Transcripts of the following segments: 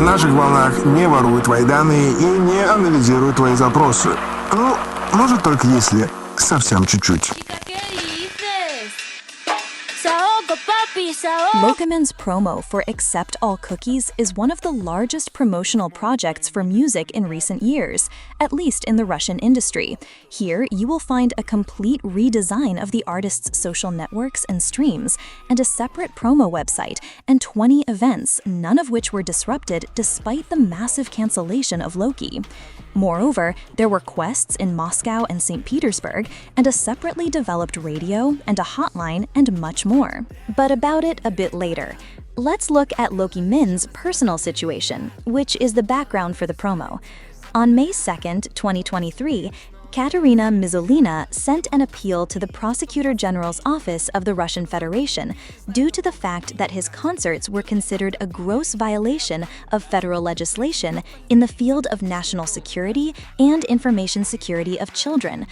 наших волнах не воруют твои данные и не анализируют твои запросы. Ну, может, только если совсем чуть-чуть. Loqiemean's promo for Accept All Cookies is one of the largest promotional projects for music in recent years, at least in the Russian industry. Here, you will find a complete redesign of the artist's social networks and streams, and a separate promo website, and 20 events, none of which were disrupted despite the massive cancellation of Loqie. Moreover, there were quests in Moscow and St. Petersburg, and a separately developed radio, and a hotline, and much more. But about it a bit later. Let's look at Loqiemean's personal situation, which is the background for the promo. On May 2nd, 2023, Katerina Mizulina sent an appeal to the Prosecutor General's Office of the Russian Federation due to the fact that his concerts were considered a gross violation of federal legislation in the field of national security and information security of children.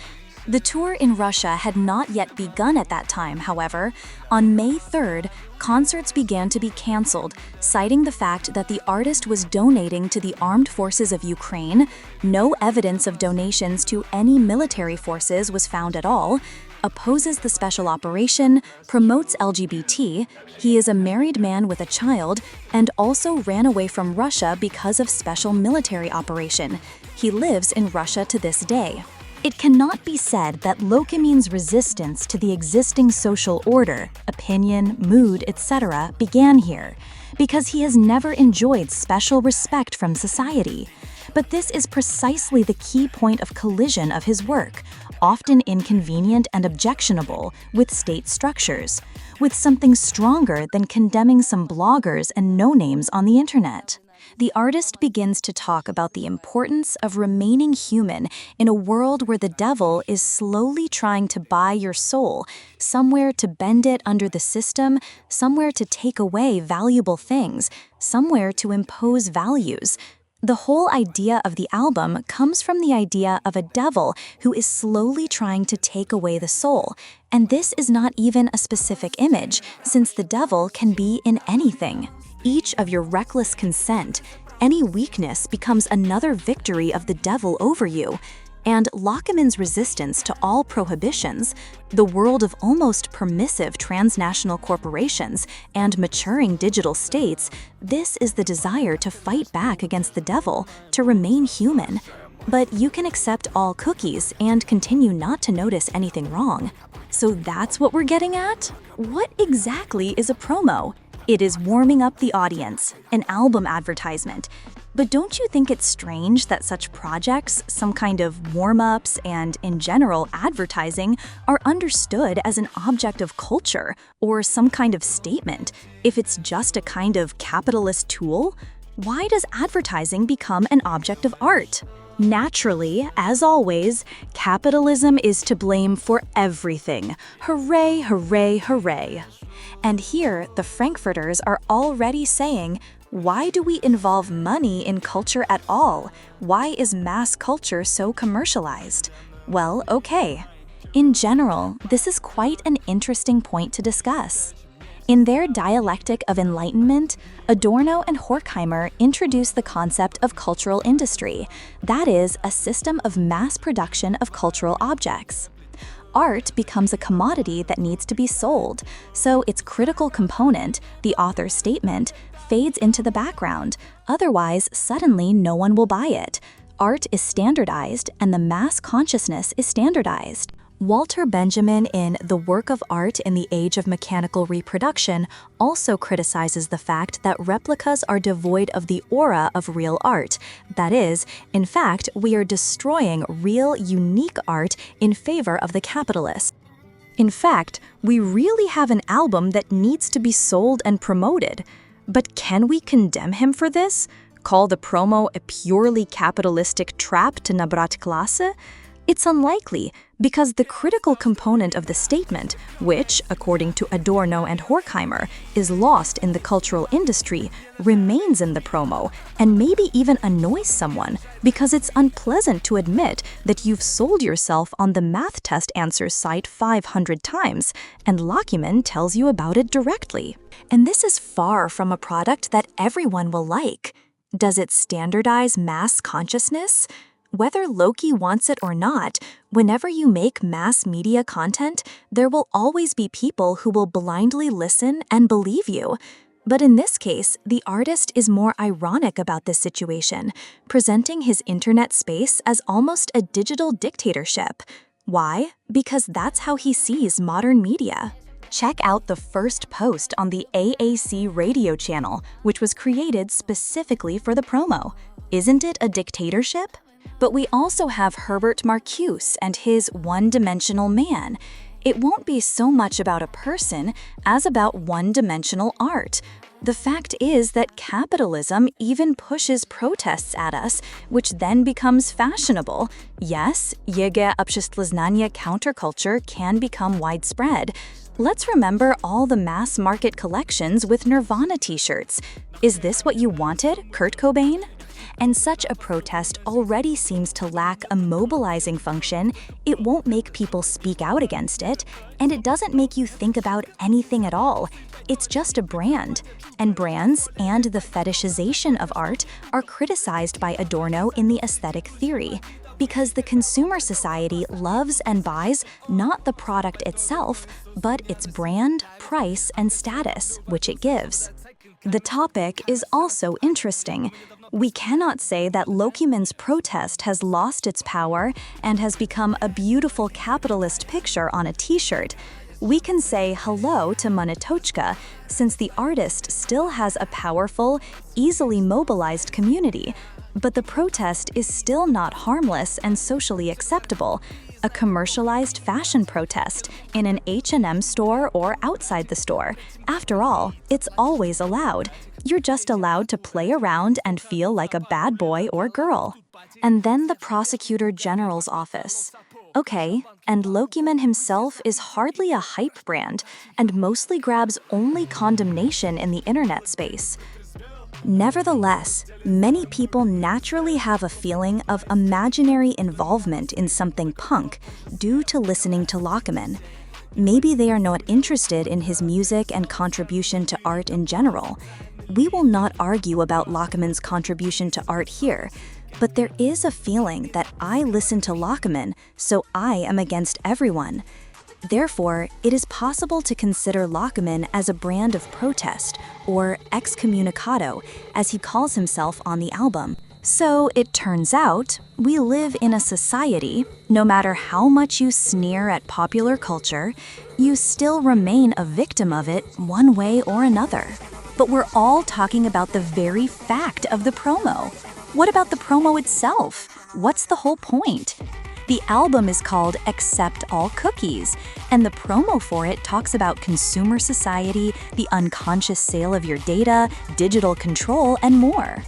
The tour in Russia had not yet begun at that time, however. On May 3rd, concerts began to be cancelled, citing the fact that the artist was donating to the armed forces of Ukraine. No evidence of donations to any military forces was found at all. Opposes the special operation, promotes LGBT, he is a married man with a child, and also ran away from Russia because of special military operation. He lives in Russia to this day. It cannot be said that Loqiemean's resistance to the existing social order, opinion, mood, etc. began here, because he has never enjoyed special respect from society. But this is precisely the key point of collision of his work, often inconvenient and objectionable, with state structures, with something stronger than condemning some bloggers and no-names on the internet. The artist begins to talk about the importance of remaining human in a world where the devil is slowly trying to buy your soul, somewhere to bend it under the system, somewhere to take away valuable things, somewhere to impose values. The whole idea of the album comes from the idea of a devil who is slowly trying to take away the soul. And this is not even a specific image, since the devil can be in anything. Each of your reckless consent, any weakness becomes another victory of the devil over you. And Loqiemean's resistance to all prohibitions, the world of almost permissive transnational corporations and maturing digital states, this is the desire to fight back against the devil, to remain human. But you can accept all cookies and continue not to notice anything wrong. So that's what we're getting at? What exactly is a promo? It is warming up the audience, an album advertisement. But don't you think it's strange that such projects, some kind of warm-ups and, in general, advertising, are understood as an object of culture or some kind of statement, if it's just a kind of capitalist tool? Why does advertising become an object of art? Naturally, as always, capitalism is to blame for everything. Hooray, hooray, hooray. And here, the Frankfurters are already saying, why do we involve money in culture at all? Why is mass culture so commercialized? Well, okay. In general, this is quite an interesting point to discuss. In their dialectic of enlightenment, Adorno and Horkheimer introduced the concept of cultural industry, that is, a system of mass production of cultural objects. Art becomes a commodity that needs to be sold, so its critical component, the author's statement, fades into the background. Otherwise, suddenly no one will buy it. Art is standardized, and the mass consciousness is standardized. Walter Benjamin in The Work of Art in the Age of Mechanical Reproduction also criticizes the fact that replicas are devoid of the aura of real art. That is, in fact, we are destroying real, unique art in favor of the capitalist. In fact, we really have an album that needs to be sold and promoted. But can we condemn him for this? Call the promo a purely capitalistic trap to nabrat klasse? It's unlikely, because the critical component of the statement, which, according to Adorno and Horkheimer, is lost in the cultural industry, remains in the promo, and maybe even annoys someone, because it's unpleasant to admit that you've sold yourself on the math test answers site 500 times, and Loqiemean tells you about it directly. And this is far from a product that everyone will like. Does it standardize mass consciousness? Whether Loki wants it or not, whenever you make mass media content, there will always be people who will blindly listen and believe you. But in this case, the artist is more ironic about this situation, presenting his internet space as almost a digital dictatorship. Why? Because that's how he sees modern media. Check out the first post on the AAC radio channel, which was created specifically for the promo. Isn't it a dictatorship? But we also have Herbert Marcuse and his one-dimensional man. It won't be so much about a person as about one-dimensional art. The fact is that capitalism even pushes protests at us, which then becomes fashionable. Yes, jego обществознание counterculture can become widespread. Let's remember all the mass market collections with Nirvana t-shirts. Is this what you wanted, Kurt Cobain? And such a protest already seems to lack a mobilizing function. It won't make people speak out against it, and it doesn't make you think about anything at all. It's just a brand. And brands and the fetishization of art are criticized by Adorno in the aesthetic theory, because the consumer society loves and buys not the product itself, but its brand, price, and status, which it gives. The topic is also interesting. We cannot say that Loqiemean's protest has lost its power and has become a beautiful capitalist picture on a t-shirt. We can say hello to Monetochka, since the artist still has a powerful, easily mobilized community. But the protest is still not harmless and socially acceptable. A commercialized fashion protest in an H&M store or outside the store. After all, it's always allowed. You're just allowed to play around and feel like a bad boy or girl. And then the Prosecutor General's office. Okay, and Loqiemean himself is hardly a hype brand and mostly grabs only condemnation in the internet space. Nevertheless, many people naturally have a feeling of imaginary involvement in something punk due to listening to Loqiemean. Maybe they are not interested in his music and contribution to art in general. We will not argue about Loqiemean's contribution to art here, but there is a feeling that I listen to Loqiemean, so I am against everyone. Therefore, it is possible to consider Loqiemean as a brand of protest, or excommunicado, as he calls himself on the album. So it turns out, we live in a society, no matter how much you sneer at popular culture, you still remain a victim of it one way or another. But we're all talking about the very fact of the promo. What about the promo itself? What's the whole point? The album is called Accept All Cookies, and the promo for it talks about consumer society, the unconscious sale of your data, digital control, and more.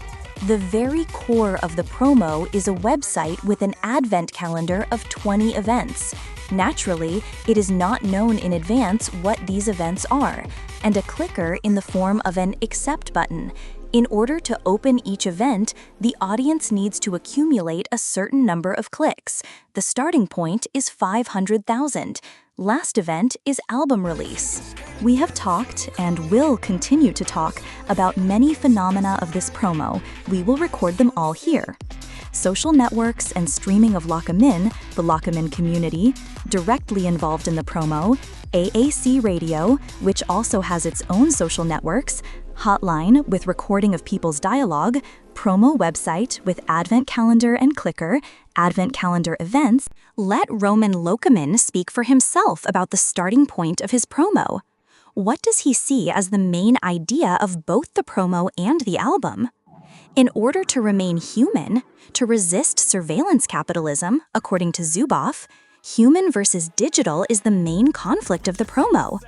The very core of the promo is a website with an advent calendar of 20 events. Naturally, it is not known in advance what these events are, and a clicker in the form of an accept button. In order to open each event, the audience needs to accumulate a certain number of clicks. The starting point is 500,000. Last event is album release. We have talked, and will continue to talk, about many phenomena of this promo. We will record them all here. Social networks and streaming of Loqiemean, the Loqiemean community, directly involved in the promo, AAC Radio, which also has its own social networks, hotline with recording of people's dialogue, promo website with advent calendar and clicker, advent calendar events. Let Roman Loqiemean speak for himself about the starting point of his promo. What does he see as the main idea of both the promo and the album? In order to remain human, to resist surveillance capitalism, according to Zuboff, human versus digital is the main conflict of the promo.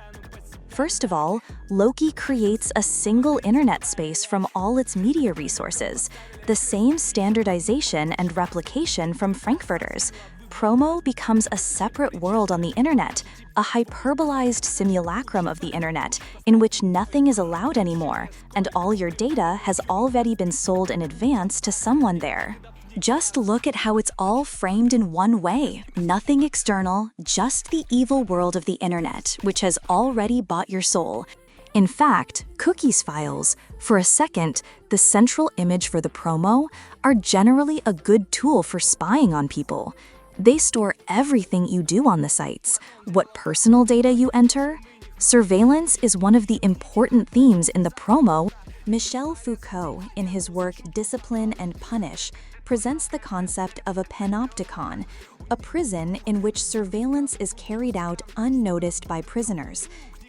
First of all, Loki creates a single internet space from all its media resources, the same standardization and replication from Frankfurters. Promo becomes a separate world on the internet, a hyperbolized simulacrum of the internet, in which nothing is allowed anymore, and all your data has already been sold in advance to someone there. Just look at how it's all framed in one way. Nothing external, just the evil world of the internet, which has already bought your soul. In fact, cookies files, For a second, the central image for the promo are generally a good tool for spying on people. They store everything you do on the sites, what personal data you enter. Surveillance is one of the important themes in the promo. Michel Foucault, in his work Discipline and Punish, presents the concept of a panopticon, a prison in which surveillance is carried out unnoticed by prisoners.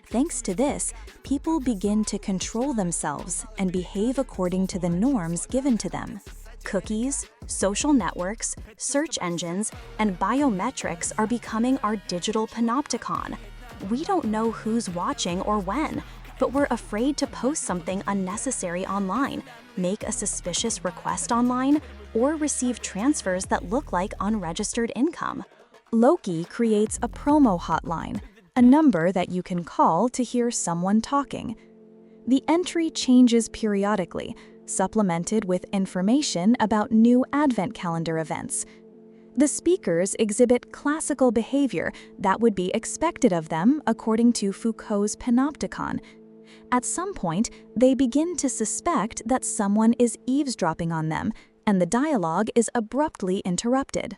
Thanks to this, people begin to control themselves and behave according to the norms given to them. Cookies, social networks, search engines, and biometrics are becoming our digital panopticon. We don't know who's watching or when, but we're afraid to post something unnecessary online, make a suspicious request online, or receive transfers that look like unregistered income. Loqie creates a promo hotline, a number that you can call to hear someone talking. The entry changes periodically, supplemented with information about new advent calendar events. The speakers exhibit classical behavior that would be expected of them according to Foucault's panopticon. At some point, they begin to suspect that someone is eavesdropping on them, and the dialogue is abruptly interrupted.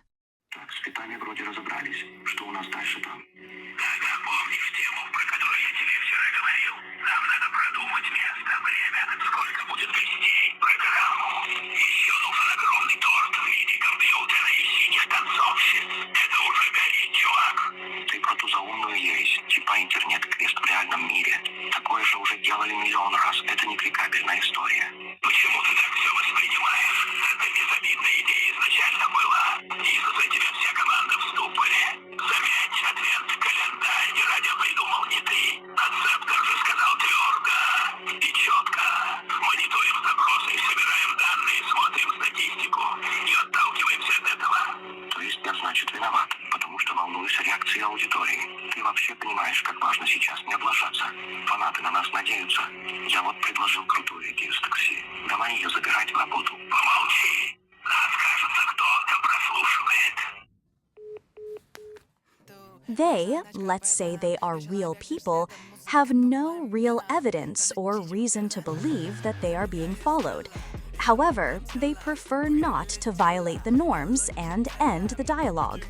Интернет-квест в реальном мире. Такое же уже делали миллион раз. Это не кликабельная история. Почему ты так все воспринимаешь? Это безобидная идея изначально была. Из-за тебя вся команда в ступоре. Заметь, адвент-календарь не ради придумал не ты. Ацептор же сказал твердо и четко. Мониторим запросы, собираем данные, смотрим статистику и отталкиваемся от этого. То есть я, значит, виноват, потому что волнуюсь реакцией аудитории. Ты вообще понимаешь, как важно сейчас не облажаться. Фанаты на нас надеются. Я вот предложил крутую идею с такси. Давай ее забирать в работу. Помолчи. Нас, кажется, кто-то прослушивает. They, let's say they are real people, have no real evidence or reason to believe that they are being followed. However, they prefer not to violate the norms and end the dialogue.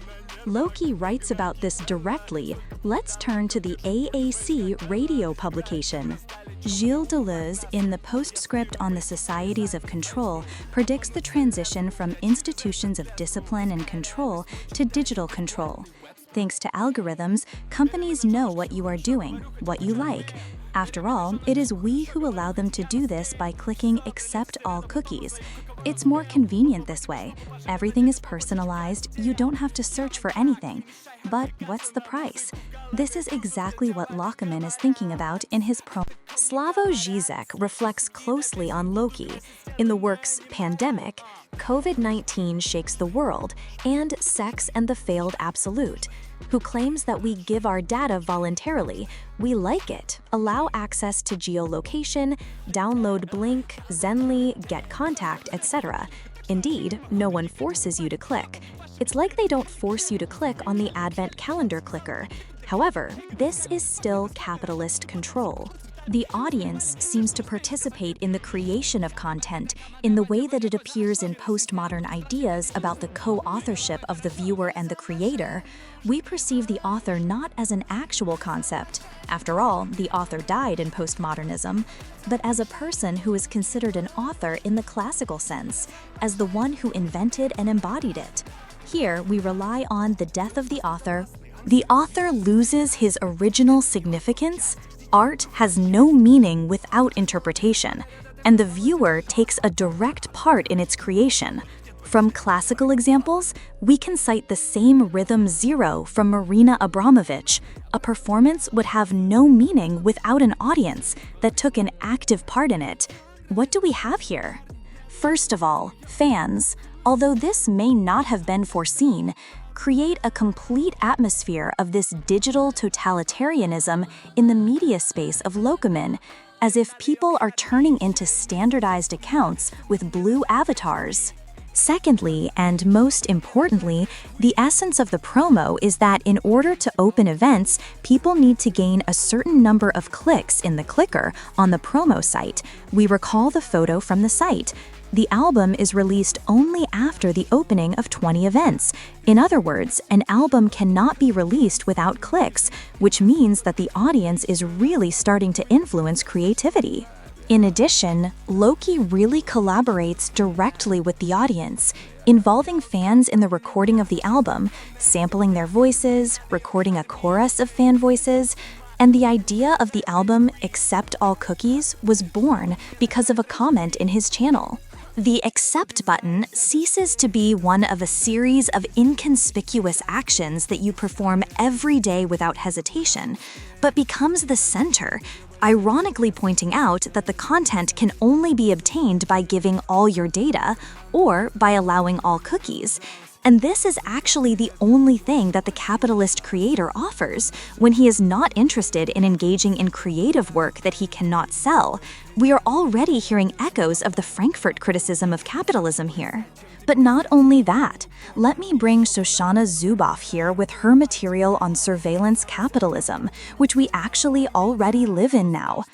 Loqie writes about this directly. Let's turn to the AAC radio publication. Gilles Deleuze, in the postscript on the societies of control, predicts the transition from institutions of discipline and control to digital control. Thanks to algorithms, companies know what you are doing, what you like. After all, it is we who allow them to do this by clicking Accept All Cookies. It's more convenient this way. Everything is personalized, you don't have to search for anything. But what's the price? This is exactly what Loqiemean is thinking about in his Slavoj Žižek reflects closely on Loqie. In the works Pandemic, COVID-19 Shakes the World, and Sex and the Failed Absolute, who claims that we give our data voluntarily, we like it, allow access to geolocation, download Blink, Zenly, get contact, etc. Indeed, no one forces you to click. It's like they don't force you to click on the Advent calendar clicker. However, this is still capitalist control. The audience seems to participate in the creation of content in the way that it appears in postmodern ideas about the co-authorship of the viewer and the creator. We perceive the author not as an actual concept. After all, the author died in postmodernism, but as a person who is considered an author in the classical sense, as the one who invented and embodied it. Here, we rely on the death of the author. The author loses his original significance. Art has no meaning without interpretation, and the viewer takes a direct part in its creation. From classical examples, we can cite the same rhythm Zero from Marina Abramović. A performance would have no meaning without an audience that took an active part in it. What do we have here? First of all, fans, although this may not have been foreseen, create a complete atmosphere of this digital totalitarianism in the media space of Loqiemean, as if people are turning into standardized accounts with blue avatars. Secondly, and most importantly, the essence of the promo is that in order to open events, people need to gain a certain number of clicks in the clicker on the promo site. We recall the photo from the site. The album is released only after the opening of 20 events. In other words, an album cannot be released without clicks, which means that the audience is really starting to influence creativity. In addition, Loki really collaborates directly with the audience, involving fans in the recording of the album, sampling their voices, recording a chorus of fan voices, and the idea of the album Accept All Cookies was born because of a comment in his channel. The accept button ceases to be one of a series of inconspicuous actions that you perform every day without hesitation, but becomes the center, ironically pointing out that the content can only be obtained by giving all your data or by allowing all cookies. And this is actually the only thing that the capitalist creator offers when he is not interested in engaging in creative work that he cannot sell. We are already hearing echoes of the Frankfurt criticism of capitalism here. But not only that, let me bring Shoshana Zuboff here with her material on surveillance capitalism, which we actually already live in now.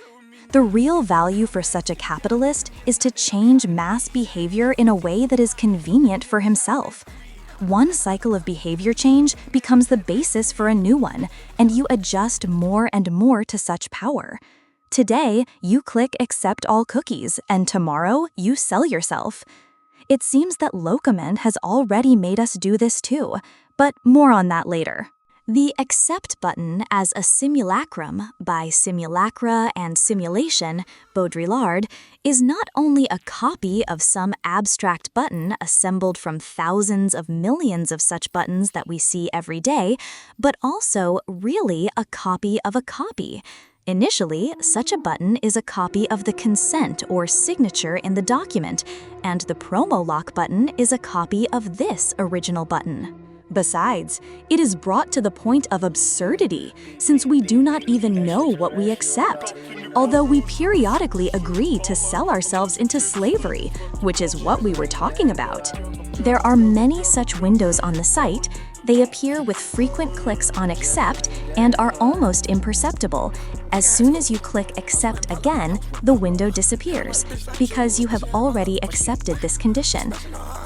The real value for such a capitalist is to change mass behavior in a way that is convenient for himself. One cycle of behavior change becomes the basis for a new one, and you adjust more and more to such power. Today, you click Accept All Cookies, and tomorrow, you sell yourself. It seems that Loqiemean has already made us do this too, but more on that later. The accept button as a simulacrum, by simulacra and simulation, Baudrillard, is not only a copy of some abstract button assembled from thousands of millions of such buttons that we see every day, but also really a copy of a copy. Initially, such a button is a copy of the consent or signature in the document, and the promo lock button is a copy of this original button. Besides, it is brought to the point of absurdity, since we do not even know what we accept, although we periodically agree to sell ourselves into slavery, which is what we were talking about. There are many such windows on the site. They appear with frequent clicks on accept and are almost imperceptible. As soon as you click accept again, the window disappears because you have already accepted this condition.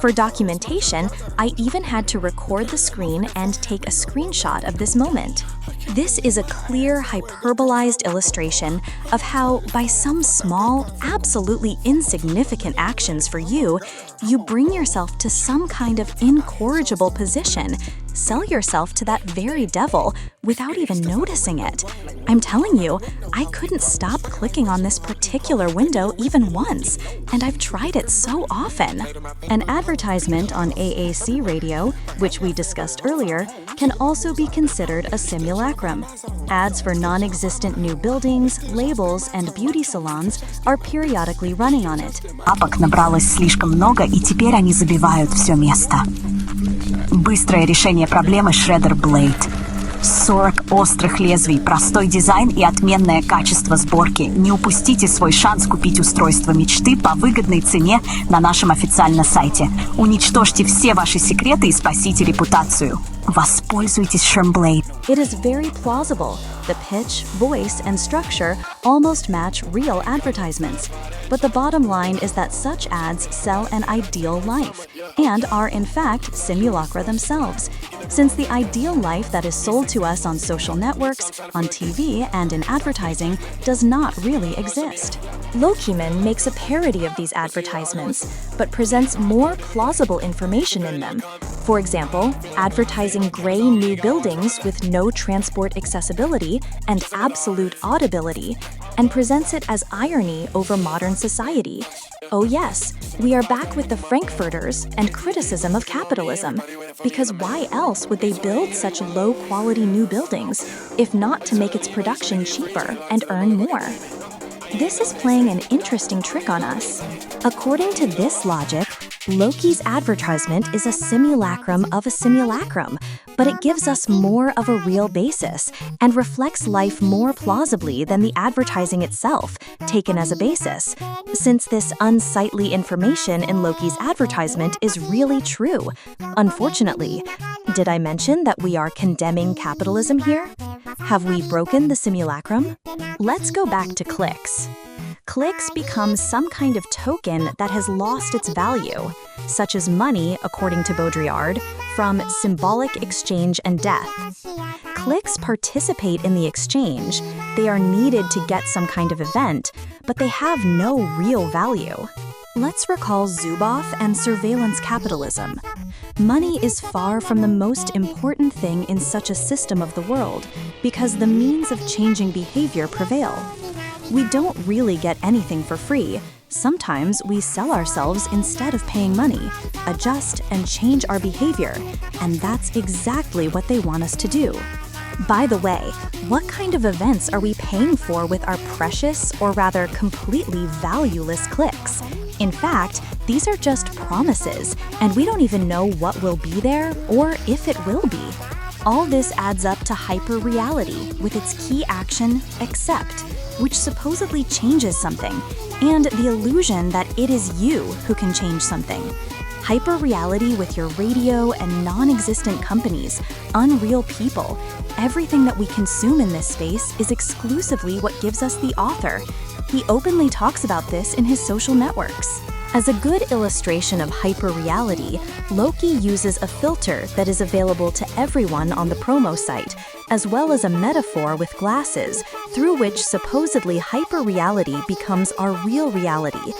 For documentation, I even had to record the screen and take a screenshot of this moment. This is a clear, hyperbolized illustration of how, by some small, absolutely insignificant actions for you, you bring yourself to some kind of incorrigible position, sell yourself to that very devil without even noticing it. I'm telling you, I couldn't stop clicking on this particular window even once, and I've tried it so often. An advertisement on AAC radio, which we discussed earlier, can also be considered a simulacrum. Ads for non-existent new buildings, labels, and beauty salons are periodically running on it. Апок набралось слишком много, и теперь они забивают все место. Быстрое решение проблемы Shredder Blade. 40 острых лезвий, простой дизайн и отменное качество сборки. Не упустите свой шанс купить устройство мечты по выгодной цене на нашем официальном сайте. Уничтожьте все ваши секреты и спасите репутацию. Воспользуйтесь Shredder. It is very plausible. The pitch, voice, and structure almost match real advertisements. But the bottom line is that such ads sell an ideal life, and are in fact simulacra themselves. Since the ideal life that is sold to us on social networks, on TV, and in advertising does not really exist. Loqiemean makes a parody of these advertisements, but presents more plausible information in them. For example, advertising gray new buildings with no transport accessibility and absolute audibility, and presents it as irony over modern society. Oh yes, we are back with the Frankfurters and criticism of capitalism, because why else would they build such low-quality new buildings, if not to make its production cheaper and earn more? This is playing an interesting trick on us. According to this logic, Loki's advertisement is a simulacrum of a simulacrum, but it gives us more of a real basis and reflects life more plausibly than the advertising itself, taken as a basis, since this unsightly information in Loki's advertisement is really true. Unfortunately, did I mention that we are condemning capitalism here? Have we broken the simulacrum? Let's go back to clicks. Clicks become some kind of token that has lost its value, such as money, according to Baudrillard, from symbolic exchange and death. Clicks participate in the exchange. They are needed to get some kind of event, but they have no real value. Let's recall Zuboff and surveillance capitalism. Money is far from the most important thing in such a system of the world because the means of changing behavior prevail. We don't really get anything for free. Sometimes we sell ourselves instead of paying money, adjust and change our behavior, and that's exactly what they want us to do. By the way, what kind of events are we paying for with our precious, or rather completely valueless clicks? In fact, these are just promises, and we don't even know what will be there or if it will be. All this adds up to hyperreality with its key action, accept, which supposedly changes something, and the illusion that it is you who can change something. Hyperreality with your radio and non-existent companies, unreal people, everything that we consume in this space is exclusively what gives us the author. He openly talks about this in his social networks. As a good illustration of hyperreality, Loki uses a filter that is available to everyone on the promo site, as well as a metaphor with glasses, through which supposedly hyperreality becomes our real reality.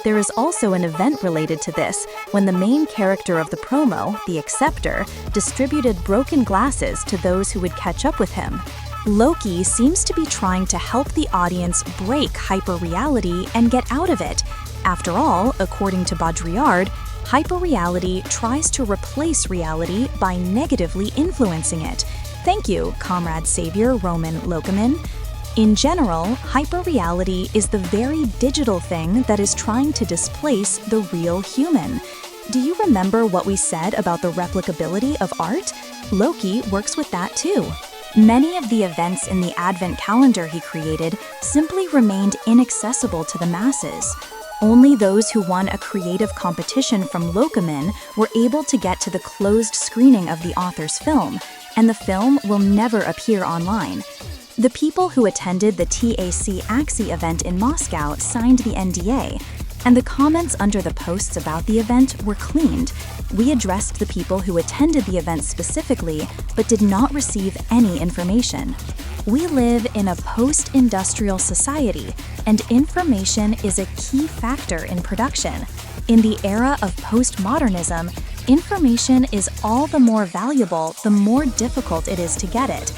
There is also an event related to this, when the main character of the promo, the Acceptor, distributed broken glasses to those who would catch up with him. Loki seems to be trying to help the audience break hyperreality and get out of it. After all, according to Baudrillard, hyperreality tries to replace reality by negatively influencing it. Thank you, Comrade Savior Roman Loqiemean. In general, hyperreality is the very digital thing that is trying to displace the real human. Do you remember what we said about the replicability of art? Loki works with that too. Many of the events in the Advent calendar he created simply remained inaccessible to the masses. Only those who won a creative competition from Loqiemean were able to get to the closed screening of the author's film, and the film will never appear online. The people who attended the TAC Axie event in Moscow signed the NDA, and the comments under the posts about the event were cleaned. We addressed the people who attended the event specifically, but did not receive any information. We live in a post-industrial society, and information is a key factor in production. In the era of postmodernism, information is all the more valuable the more difficult it is to get it.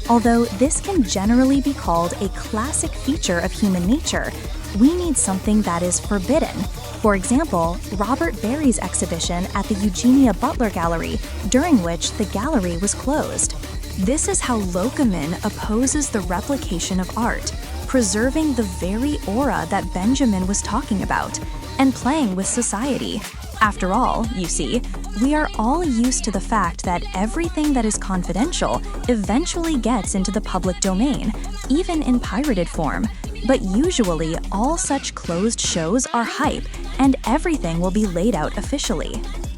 Although this can generally be called a classic feature of human nature, we need something that is forbidden. For example, Robert Barry's exhibition at the Eugenia Butler Gallery, during which the gallery was closed. This is how Loqiemean opposes the replication of art, preserving the very aura that Benjamin was talking about, and playing with society. After all, you see, we are all used to the fact that everything that is confidential eventually gets into the public domain, even in pirated form. But usually, all such closed shows are hype, and everything will be laid out officially.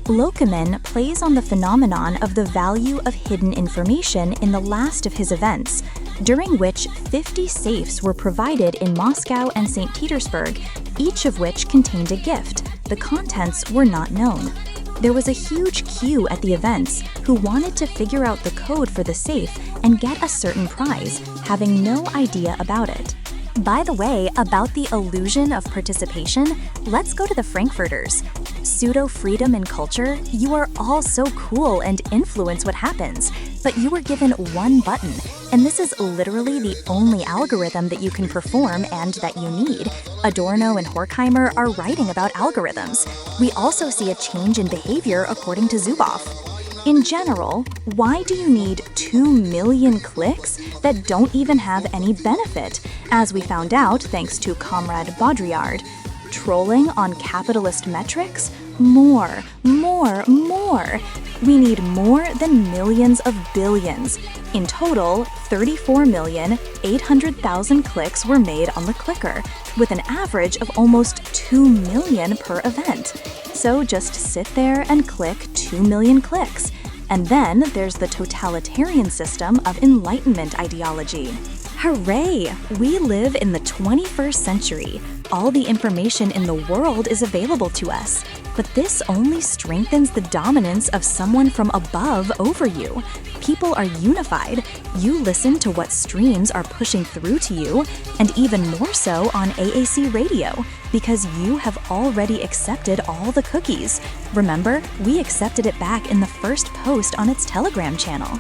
Loqiemean plays on the phenomenon of the value of hidden information in the last of his events, during which 50 safes were provided in Moscow and St. Petersburg, each of which contained a gift. The contents were not known. There was a huge queue at the events who wanted to figure out the code for the safe and get a certain prize, having no idea about it. By the way, about the illusion of participation, let's go to the Frankfurters. Pseudo-freedom in culture, you are all so cool and influence what happens, but you were given one button, and this is literally the only algorithm that you can perform and that you need. Adorno and Horkheimer are writing about algorithms. We also see a change in behavior according to Zuboff. In general, why do you need 2 million clicks that don't even have any benefit, as we found out thanks to Comrade Baudrillard? Trolling on capitalist metrics? More, more, more. We need more than millions of billions. In total, 34,800,000 clicks were made on the clicker, with an average of almost 2 million per event. So just sit there and click 2 million clicks. And then there's the totalitarian system of Enlightenment ideology. Hooray! We live in the 21st century. All the information in the world is available to us. But this only strengthens the dominance of someone from above over you. People are unified. You listen to what streams are pushing through to you, and even more so on AAC radio, because you have already accepted all the cookies. Remember, we accepted it back in the first post on its Telegram channel.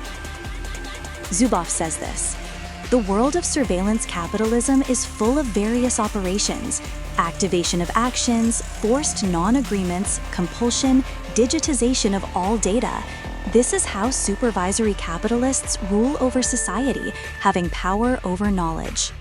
Zuboff says this: "The world of surveillance capitalism is full of various operations: activation of actions, forced non-agreements, compulsion, digitization of all data. This is how supervisory capitalists rule over society, having power over knowledge.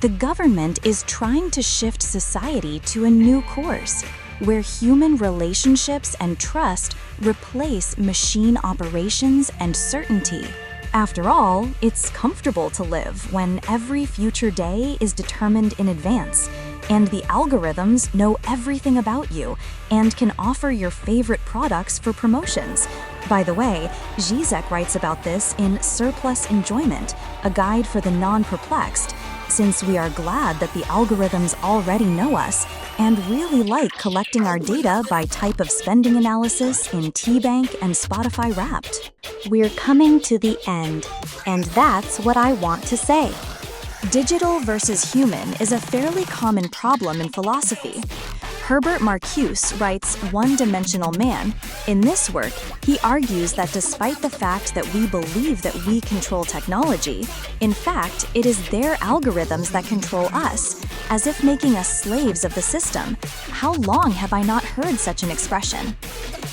The government is trying to shift society to a new course, where human relationships and trust replace machine operations and certainty. After all, it's comfortable to live when every future day is determined in advance, and the algorithms know everything about you and can offer your favorite products for promotions. By the way, Zizek writes about this in Surplus Enjoyment, a guide for the non-perplexed, since we are glad that the algorithms already know us and really like collecting our data by type of spending analysis in T-Bank and Spotify Wrapped. We're coming to the end, and that's what I want to say. Digital versus human is a fairly common problem in philosophy. Herbert Marcuse writes One-Dimensional Man. In this work, he argues that despite the fact that we believe that we control technology, in fact, it is their algorithms that control us, as if making us slaves of the system. How long have I not heard such an expression?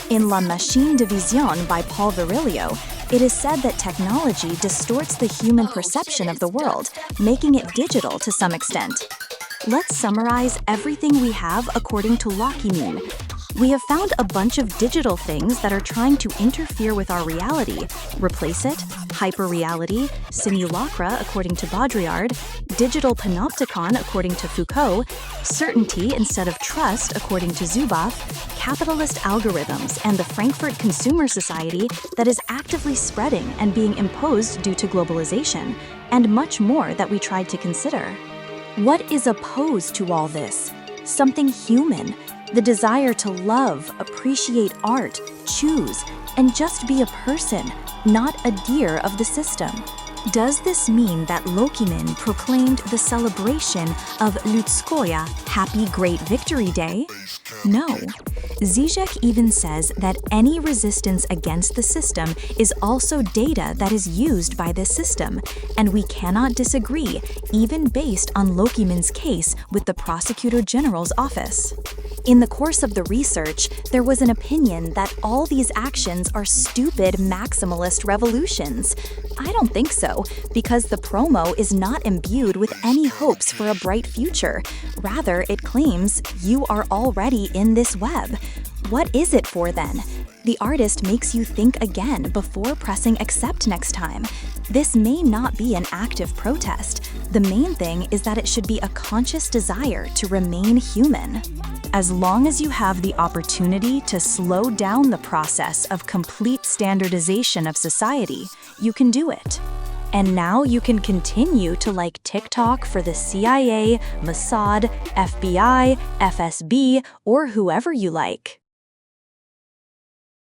In La Machine de Vision by Paul Virilio, it is said that technology distorts the human perception of the world, making it digital to some extent. Let's summarize everything we have according to Loqiemean. We have found a bunch of digital things that are trying to interfere with our reality, replace it, hyperreality, simulacra according to Baudrillard, digital panopticon according to Foucault, certainty instead of trust according to Zuboff, capitalist algorithms, and the Frankfurt Consumer Society that is actively spreading and being imposed due to globalization, and much more that we tried to consider. What is opposed to all this? Something human. The desire to love, appreciate art, choose, and just be a person, not a deer of the system. Does this mean that Loqiemean proclaimed the celebration of Lutskoya, Happy Great Victory Day? No. Zizek even says that any resistance against the system is also data that is used by this system, and we cannot disagree, even based on Loqiemean's case with the Prosecutor General's office. In the course of the research, there was an opinion that all these actions are stupid maximalist revolutions. I don't think so, because the promo is not imbued with any hopes for a bright future. Rather, it claims you are already in this web. What is it for then? The artist makes you think again before pressing accept next time. This may not be an active protest. The main thing is that it should be a conscious desire to remain human. As long as you have the opportunity to slow down the process of complete standardization of society, you can do it. And now you can continue to like TikTok for the CIA, Mossad, FBI, FSB, or whoever you like.